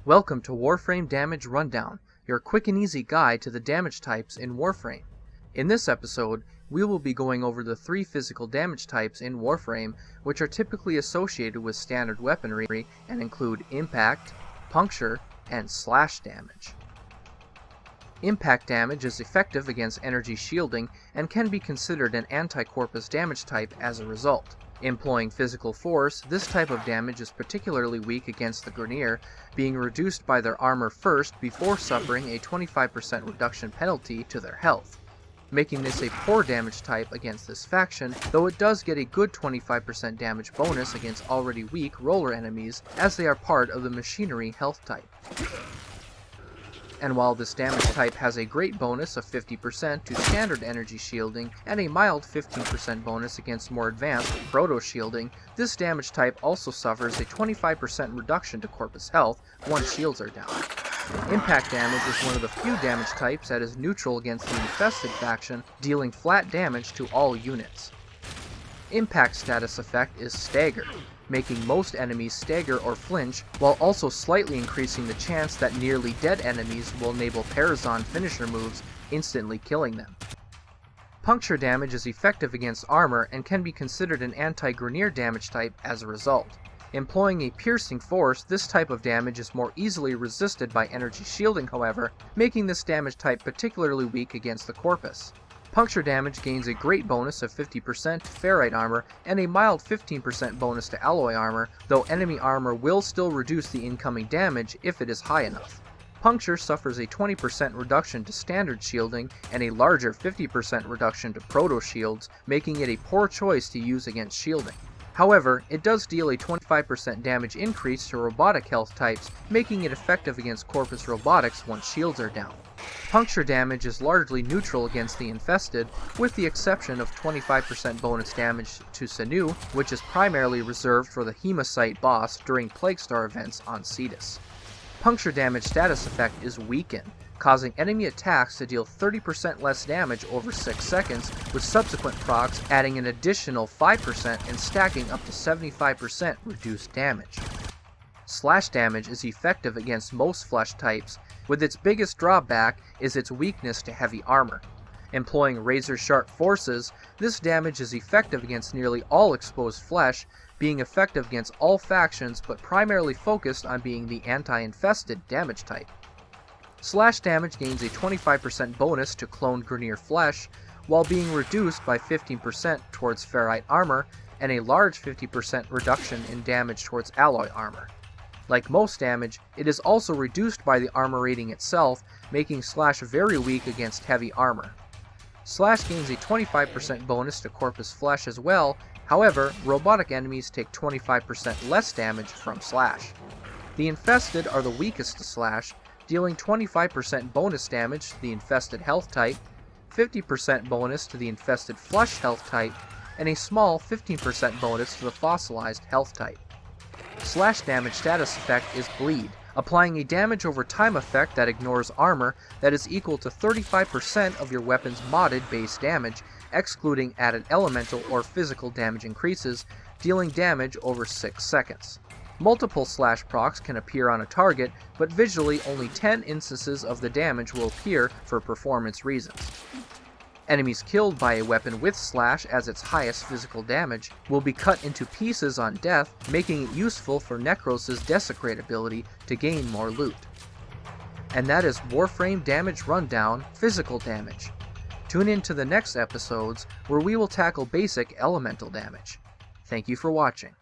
Welcome to Warframe Damage Rundown, your quick and easy guide to the damage types in Warframe. In this episode, we will be going over the 3 physical damage types in Warframe which are typically associated with standard weaponry and include Impact, Puncture, and Slash damage. Impact damage is effective against energy shielding and can be considered an anti-Corpus damage type as a result. Employing physical force, this type of damage is particularly weak against the grineer, being reduced by their armor first before suffering a 25% reduction penalty to their health, making this a poor damage type against this faction, though it does get a good 25% damage bonus against already weak roller enemies as they are part of the machinery health type. And while this damage type has a great bonus of 50% to standard energy shielding and a mild 15% bonus against more advanced proto shielding, this damage type also suffers a 25% reduction to Corpus health once shields are down. Impact damage is one of the few damage types that is neutral against the infested faction, dealing flat damage to all units. Impact status effect is Stagger, making most enemies stagger or flinch, while also slightly increasing the chance that nearly dead enemies will enable Parazon finisher moves, instantly killing them. Puncture damage is effective against armor and can be considered an anti-grineer damage type as a result. Employing a piercing force, this type of damage is more easily resisted by energy shielding, however, making this damage type particularly weak against the Corpus. Puncture damage gains a great bonus of 50% to ferrite armor and a mild 15% bonus to alloy armor, though enemy armor will still reduce the incoming damage if it is high enough. Puncture suffers a 20% reduction to standard shielding and a larger 50% reduction to proto shields, making it a poor choice to use against shielding. However, it does deal a 25% damage increase to robotic health types, making it effective against Corpus robotics once shields are down. Puncture damage is largely neutral against the infested, with the exception of 25% bonus damage to Sanu, which is primarily reserved for the Hematite boss during Plague Star events on Cetus. Puncture damage status effect is Weaken, causing enemy attacks to deal 30% less damage over 6 seconds, with subsequent procs adding an additional 5% and stacking up to 75% reduced damage. Slash damage is effective against most flesh types, with its biggest drawback is its weakness to heavy armor. Employing razor-sharp forces, this damage is effective against nearly all exposed flesh, being effective against all factions but primarily focused on being the anti-infested damage type. Slash damage gains a 25% bonus to cloned grineer flesh, while being reduced by 15% towards ferrite armor and a large 50% reduction in damage towards alloy armor. Like most damage, it is also reduced by the armor rating itself, making Slash very weak against heavy armor. Slash gains a 25% bonus to Corpus flesh as well, however, robotic enemies take 25% less damage from Slash. The infested are the weakest to Slash, dealing 25% bonus damage to the infested health type, 50% bonus to the infested flesh health type, and a small 15% bonus to the fossilized health type. Slash damage status effect is Bleed, applying a damage over time effect that ignores armor that is equal to 35% of your weapon's modded base damage, excluding added elemental or physical damage increases, dealing damage over 6 seconds. Multiple Slash procs can appear on a target, but visually only 10 instances of the damage will appear for performance reasons. Enemies killed by a weapon with Slash as its highest physical damage will be cut into pieces on death, making it useful for Nekros' Desecrate ability to gain more loot. And that is Warframe Damage Rundown, Physical Damage. Tune in to the next episodes where we will tackle basic elemental damage. Thank you for watching.